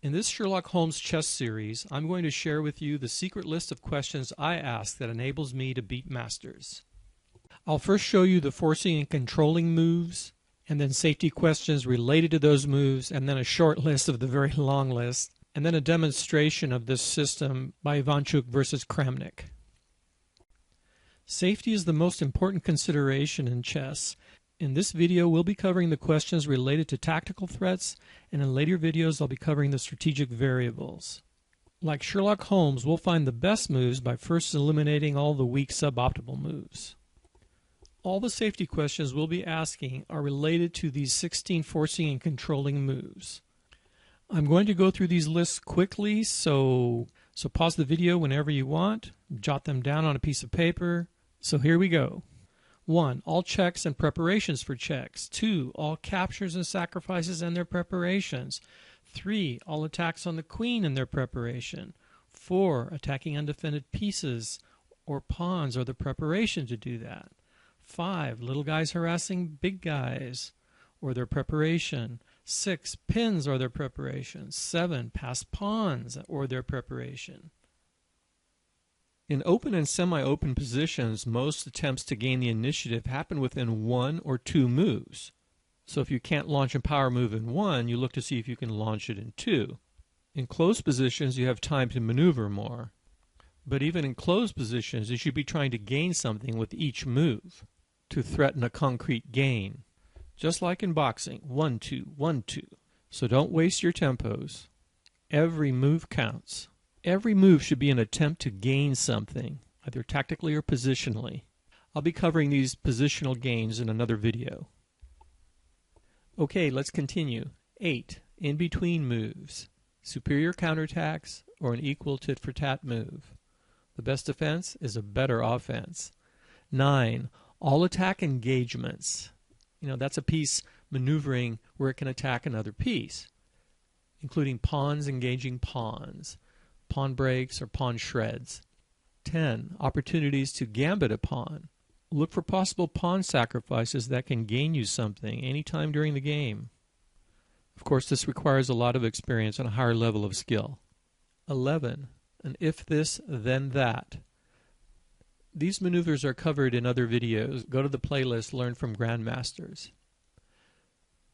In this Sherlock Holmes chess series, I'm going to share with you the secret list of questions I ask that enables me to beat masters. I'll first show you the forcing and controlling moves, and then safety questions related to those moves, and then a short list of the very long list, and then a demonstration of this system by Ivanchuk versus Kramnik. Safety is the most important consideration in chess. In this video, we'll be covering the questions related to tactical threats, and in later videos, I'll be covering the strategic variables. Like Sherlock Holmes, we'll find the best moves by first eliminating all the weak suboptimal moves. All the safety questions we'll be asking are related to these 16 forcing and controlling moves. I'm going to go through these lists quickly, so pause the video whenever you want, jot them down on a piece of paper. So here we go. 1. All checks and preparations for checks. 2. All captures and sacrifices and their preparations. 3. All attacks on the queen and their preparation. 4. Attacking undefended pieces or pawns or the preparation to do that. 5. Little guys harassing big guys or their preparation. 6. Pins or their preparation. 7. Passed pawns or their preparation. In open and semi-open positions, most attempts to gain the initiative happen within 1 or 2 moves. So if you can't launch a power move in 1, you look to see if you can launch it in 2. In closed positions, you have time to maneuver more. But even in closed positions, you should be trying to gain something with each move to threaten a concrete gain. Just like in boxing, 1, 2, 1, 2. So don't waste your tempos. Every move counts. Every move should be an attempt to gain something, either tactically or positionally. I'll be covering these positional gains in another video. Okay, let's continue. 8. In-between moves. Superior counterattacks or an equal tit-for-tat move. The best defense is a better offense. 9. All attack engagements. That's a piece maneuvering where it can attack another piece, including pawns engaging pawns, pawn breaks or pawn shreds. 10. Opportunities to gambit a pawn. Look for possible pawn sacrifices that can gain you something anytime during the game. Of course, this requires a lot of experience and a higher level of skill. 11. An if this, then that. These maneuvers are covered in other videos. Go to the playlist Learn from Grandmasters.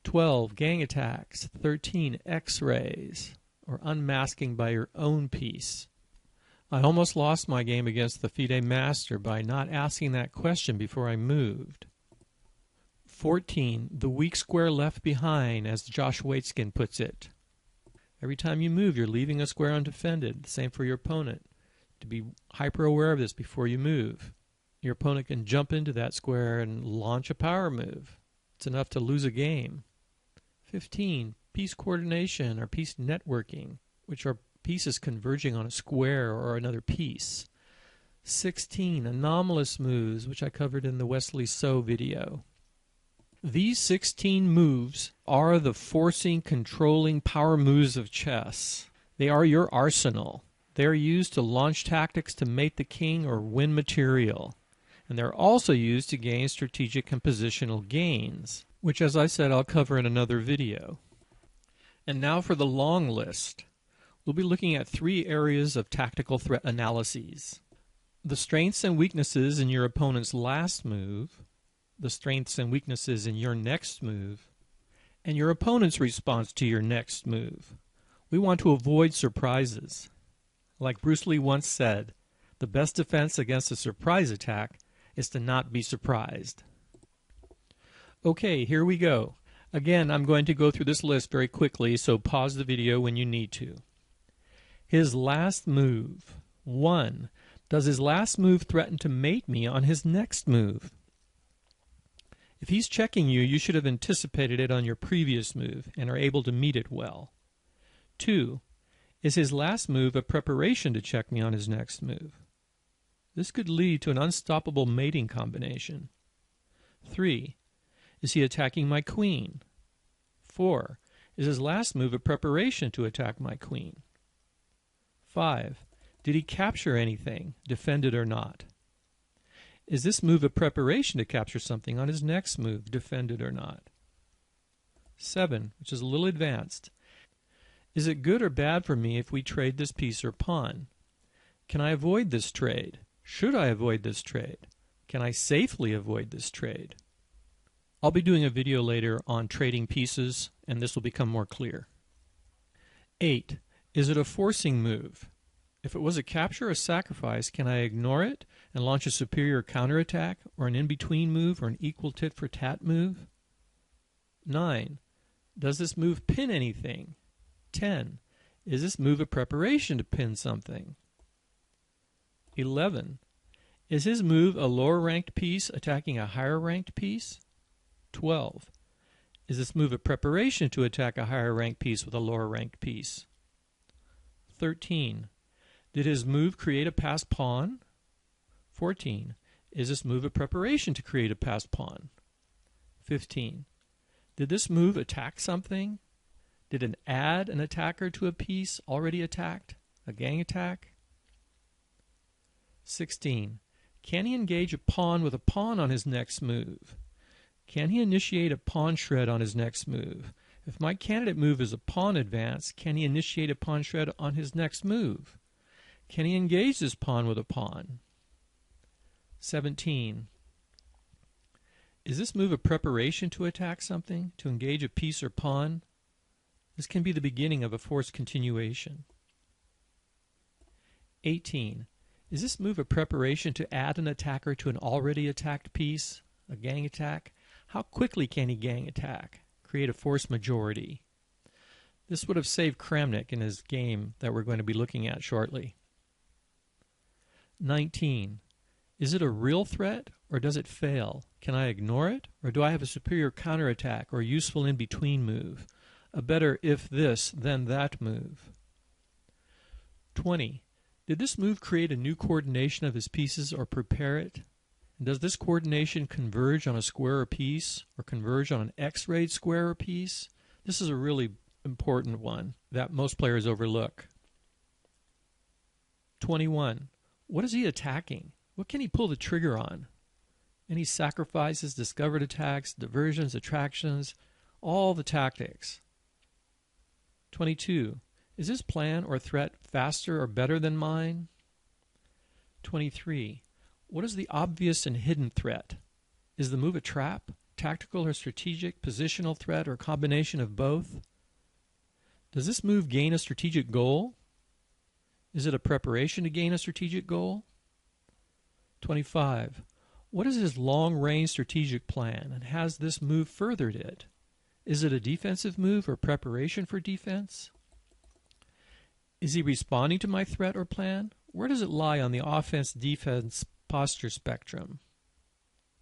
12. Gang attacks. 13. X-rays, or unmasking by your own piece. I almost lost my game against the FIDE master by not asking that question before I moved. 14. The weak square left behind, as Josh Waitzkin puts it. Every time you move, you're leaving a square undefended. Same for your opponent. To be hyper aware of this before you move. Your opponent can jump into that square and launch a power move. It's enough to lose a game. 15. Piece coordination or piece networking, which are pieces converging on a square or another piece. 16. Anomalous moves, which I covered in the Wesley So video. These 16 moves are the forcing, controlling power moves of chess. They are your arsenal. They are used to launch tactics to mate the king or win material. And they're also used to gain strategic and positional gains, which, as I said, I'll cover in another video. And now for the long list. We'll be looking at 3 areas of tactical threat analyses. The strengths and weaknesses in your opponent's last move, the strengths and weaknesses in your next move, and your opponent's response to your next move. We want to avoid surprises. Like Bruce Lee once said, the best defense against a surprise attack is to not be surprised. Okay, here we go. Again, I'm going to go through this list very quickly, so pause the video when you need to. His last move. 1. Does his last move threaten to mate me on his next move? If he's checking you, you should have anticipated it on your previous move and are able to meet it well. 2. Is his last move a preparation to check me on his next move? This could lead to an unstoppable mating combination. 3. Is he attacking my queen? 4. Is his last move a preparation to attack my queen? 5. Did he capture anything, defended or not? Is this move a preparation to capture something on his next move, defended or not? 7, which is a little advanced. Is it good or bad for me if we trade this piece or pawn? Can I avoid this trade? Should I avoid this trade? Can I safely avoid this trade? I'll be doing a video later on trading pieces, and this will become more clear. 8. Is it a forcing move? If it was a capture or sacrifice, can I ignore it and launch a superior counterattack, or an in-between move, or an equal tit-for-tat move? 9. Does this move pin anything? 10. Is this move a preparation to pin something? 11. Is his move a lower-ranked piece attacking a higher-ranked piece? 12. Is this move a preparation to attack a higher-ranked piece with a lower-ranked piece? 13. Did his move create a passed pawn? 14. Is this move a preparation to create a passed pawn? 15. Did this move attack something? Did it add an attacker to a piece already attacked? A gang attack? 16. Can he engage a pawn with a pawn on his next move? Can he initiate a pawn shred on his next move? If my candidate move is a pawn advance, can he initiate a pawn shred on his next move? Can he engage this pawn with a pawn? 17. Is this move a preparation to attack something, to engage a piece or pawn? This can be the beginning of a forced continuation. 18. Is this move a preparation to add an attacker to an already attacked piece, a gang attack? How quickly can he gang attack, create a force majority? This would have saved Kramnik in his game that we're going to be looking at shortly. 19. Is it a real threat, or does it fail? Can I ignore it, or do I have a superior counterattack or useful in-between move? A better if this, then that move. 20. Did this move create a new coordination of his pieces or prepare it? And does this coordination converge on a square or piece, or converge on an X-rayed square or piece? This is a really important one that most players overlook. 21. What is he attacking? What can he pull the trigger on? Any sacrifices, discovered attacks, diversions, attractions, all the tactics. 22. Is his plan or threat faster or better than mine? 23. What is the obvious and hidden threat? Is the move a trap, tactical or strategic, positional threat, or combination of both? Does this move gain a strategic goal? Is it a preparation to gain a strategic goal? 25. What is his long-range strategic plan, and has this move furthered it? Is it a defensive move or preparation for defense? Is he responding to my threat or plan? Where does it lie on the offense-defense posture spectrum?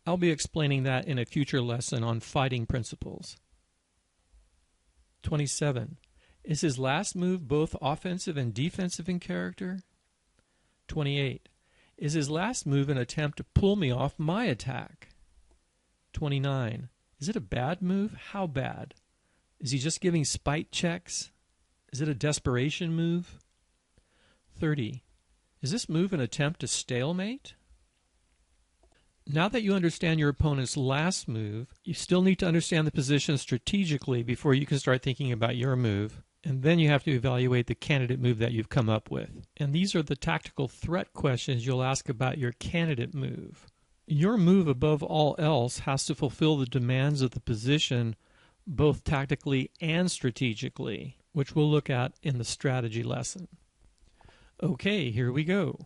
I'll be explaining that in a future lesson on fighting principles. 27. Is his last move both offensive and defensive in character? 28. Is his last move an attempt to pull me off my attack? 29. Is it a bad move? How bad? Is he just giving spite checks? Is it a desperation move? 30. Is this move an attempt to stalemate? Now that you understand your opponent's last move, you still need to understand the position strategically before you can start thinking about your move. And then you have to evaluate the candidate move that you've come up with. And these are the tactical threat questions you'll ask about your candidate move. Your move, above all else, has to fulfill the demands of the position both tactically and strategically, which we'll look at in the strategy lesson. Okay, here we go.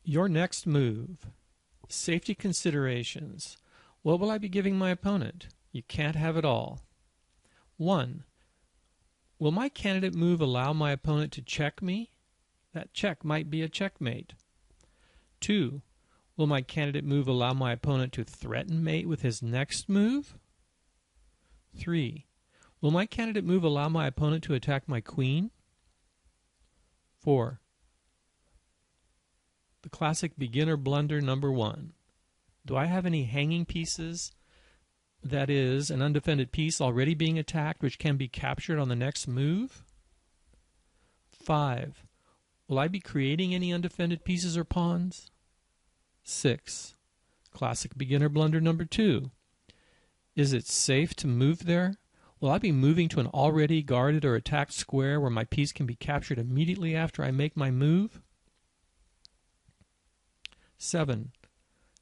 Your next move. Safety considerations. What will I be giving my opponent? You can't have it all. 1. Will my candidate move allow my opponent to check me? That check might be a checkmate. 2. Will my candidate move allow my opponent to threaten mate with his next move? 3. Will my candidate move allow my opponent to attack my queen? 4. The classic beginner blunder number 1. Do I have any hanging pieces? That is, an undefended piece already being attacked which can be captured on the next move? 5. Will I be creating any undefended pieces or pawns? 6. Classic beginner blunder number 2. Is it safe to move there? Will I be moving to an already guarded or attacked square where my piece can be captured immediately after I make my move? 7.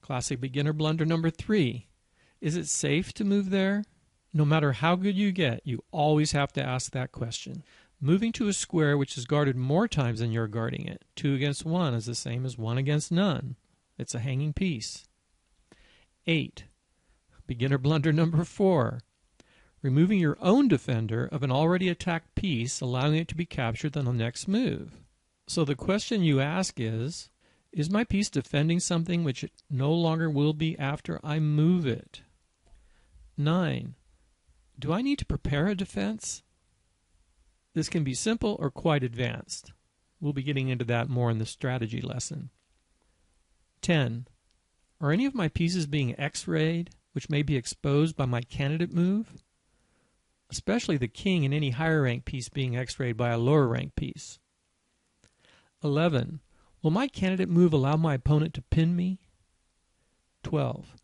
Classic beginner blunder number 3. Is it safe to move there? No matter how good you get, you always have to ask that question. Moving to a square which is guarded more times than you're guarding it, 2 against 1 is the same as 1 against none. It's a hanging piece. 8. Beginner blunder number 4. Removing your own defender of an already attacked piece, allowing it to be captured on the next move. So the question you ask is my piece defending something which it no longer will be after I move it? 9. Do I need to prepare a defense? This can be simple or quite advanced. We'll be getting into that more in the strategy lesson. 10. Are any of my pieces being X-rayed, which may be exposed by my candidate move? Especially the king and any higher rank piece being X-rayed by a lower rank piece. 11. Will my candidate move allow my opponent to pin me? 12.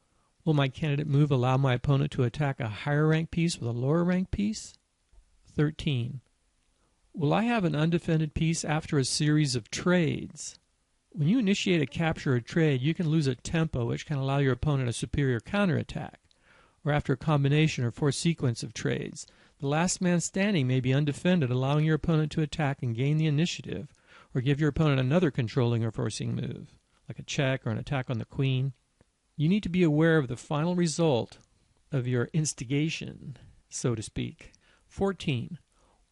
Will my candidate move allow my opponent to attack a higher rank piece with a lower rank piece? 13. Will I have an undefended piece after a series of trades? When you initiate a capture or trade, you can lose a tempo which can allow your opponent a superior counterattack. Or after a combination or 4 sequence of trades, the last man standing may be undefended, allowing your opponent to attack and gain the initiative, or give your opponent another controlling or forcing move, like a check or an attack on the queen. You need to be aware of the final result of your instigation, so to speak. 14.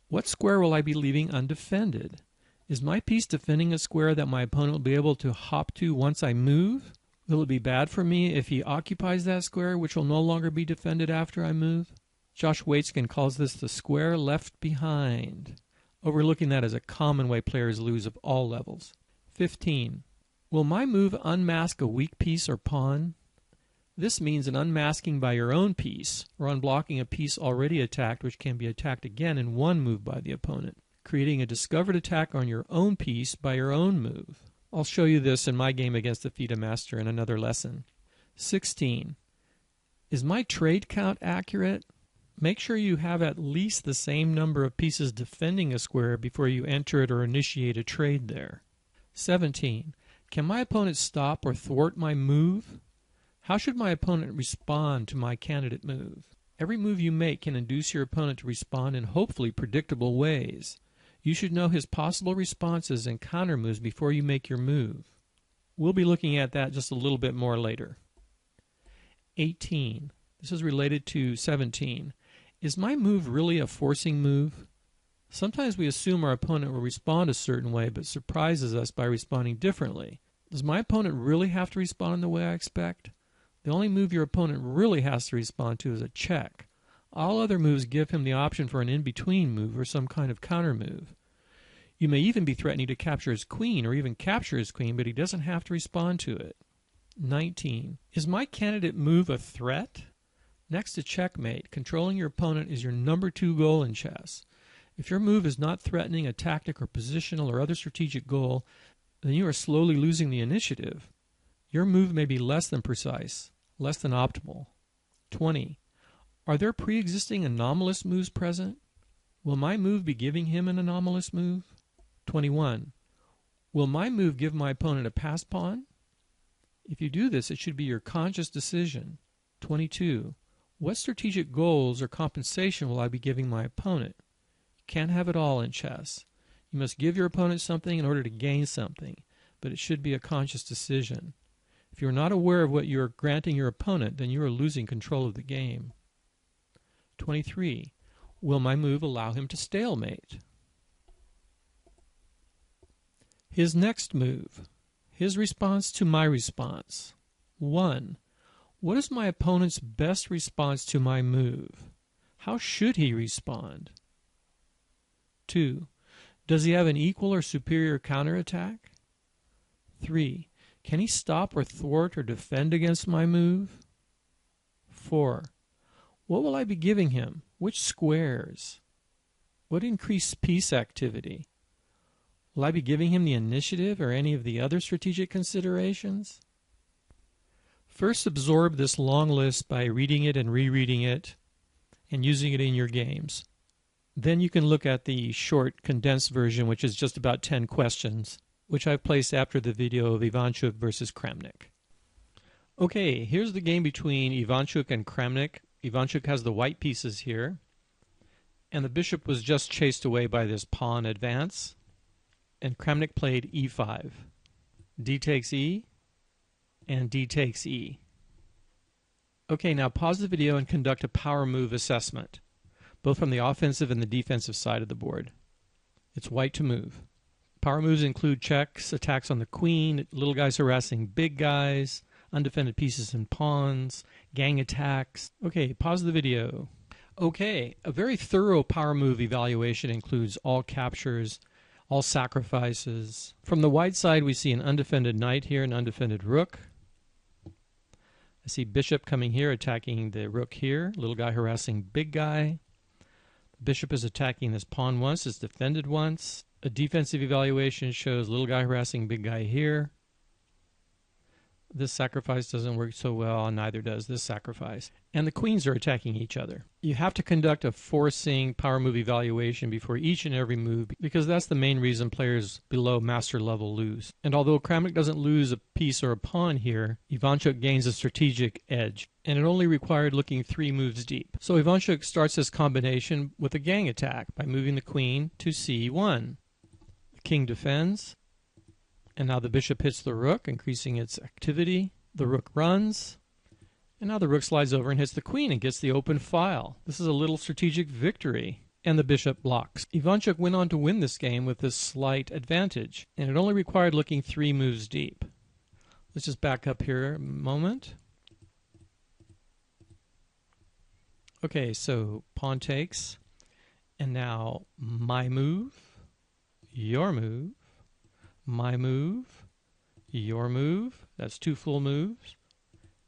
What square will I be leaving undefended? Is my piece defending a square that my opponent will be able to hop to once I move? Will it be bad for me if he occupies that square, which will no longer be defended after I move? Josh Waitzkin calls this the square left behind, overlooking that as a common way players lose of all levels. 15. Will my move unmask a weak piece or pawn? This means an unmasking by your own piece, or unblocking a piece already attacked which can be attacked again in one move by the opponent, creating a discovered attack on your own piece by your own move. I'll show you this in my game against the FIDE Master in another lesson. 16. Is my trade count accurate? Make sure you have at least the same number of pieces defending a square before you enter it or initiate a trade there. 17. Can my opponent stop or thwart my move? How should my opponent respond to my candidate move? Every move you make can induce your opponent to respond in hopefully predictable ways. You should know his possible responses and counter moves before you make your move. We'll be looking at that just a little bit more later. 18. This is related to 17. Is my move really a forcing move? Sometimes we assume our opponent will respond a certain way but surprises us by responding differently. Does my opponent really have to respond in the way I expect? The only move your opponent really has to respond to is a check. All other moves give him the option for an in-between move or some kind of counter move. You may even be threatening to capture his queen or even capture his queen, but he doesn't have to respond to it. 19. Is my candidate move a threat? Next to checkmate, controlling your opponent is your number 2 goal in chess. If your move is not threatening a tactic or positional or other strategic goal, then you are slowly losing the initiative. Your move may be less than precise, less than optimal. 20. Are there pre-existing anomalous moves present? Will my move be giving him an anomalous move? 21. Will my move give my opponent a pass pawn? If you do this, it should be your conscious decision. 22. What strategic goals or compensation will I be giving my opponent? You can't have it all in chess. You must give your opponent something in order to gain something, but it should be a conscious decision. If you are not aware of what you are granting your opponent, then you are losing control of the game. 23. Will my move allow him to stalemate? His next move. His response to my response. 1. What is my opponent's best response to my move? How should he respond? 2. Does he have an equal or superior counterattack? 3. Can he stop or thwart or defend against my move? 4. What will I be giving him? Which squares? What increased piece activity? Will I be giving him the initiative or any of the other strategic considerations? First, absorb this long list by reading it and rereading it and using it in your games. Then you can look at the short condensed version, which is just about 10 questions, which I've placed after the video of Ivanchuk versus Kramnik. Okay, here's the game between Ivanchuk and Kramnik. Ivanchuk has the white pieces here, and the bishop was just chased away by this pawn advance, and Kramnik played e5. D takes e, and d takes e. Okay, now pause the video and conduct a power move assessment, both from the offensive and the defensive side of the board. It's white to move. Power moves include checks, attacks on the queen, little guys harassing big guys, undefended pieces and pawns, gang attacks. Okay, pause the video. Okay, a very thorough power move evaluation includes all captures, all sacrifices. From the white side, we see an undefended knight here, an undefended rook. I see bishop coming here, attacking the rook here, little guy harassing big guy. The bishop is attacking this pawn once, it's defended once. A defensive evaluation shows little guy harassing big guy here. This sacrifice doesn't work so well, and neither does this sacrifice. And the queens are attacking each other. You have to conduct a forcing power move evaluation before each and every move, because that's the main reason players below master level lose. And although Kramnik doesn't lose a piece or a pawn here, Ivanchuk gains a strategic edge. And it only required looking 3 moves deep. So Ivanchuk starts this combination with a gang attack by moving the queen to c1. The king defends. And now the bishop hits the rook, increasing its activity. The rook runs. And now the rook slides over and hits the queen and gets the open file. This is a little strategic victory. And the bishop blocks. Ivanchuk went on to win this game with this slight advantage. And it only required looking 3 moves deep. Let's just back up here a moment. Okay, so pawn takes. And now my move, your move. My move, your move, that's 2 full moves.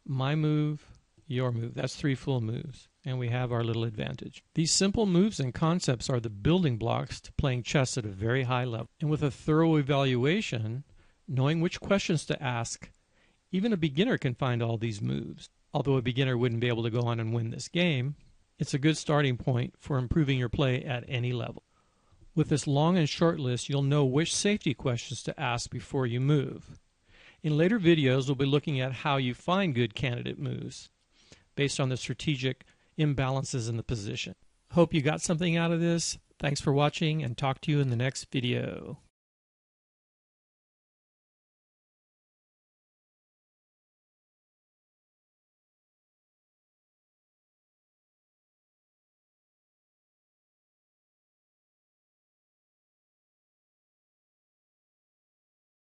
My move, your move, that's 3 full moves. And we have our little advantage. These simple moves and concepts are the building blocks to playing chess at a very high level. And with a thorough evaluation, knowing which questions to ask, even a beginner can find all these moves. Although a beginner wouldn't be able to go on and win this game, it's a good starting point for improving your play at any level. With this long and short list, you'll know which safety questions to ask before you move. In later videos, we'll be looking at how you find good candidate moves based on the strategic imbalances in the position. Hope you got something out of this. Thanks for watching, and talk to you in the next video.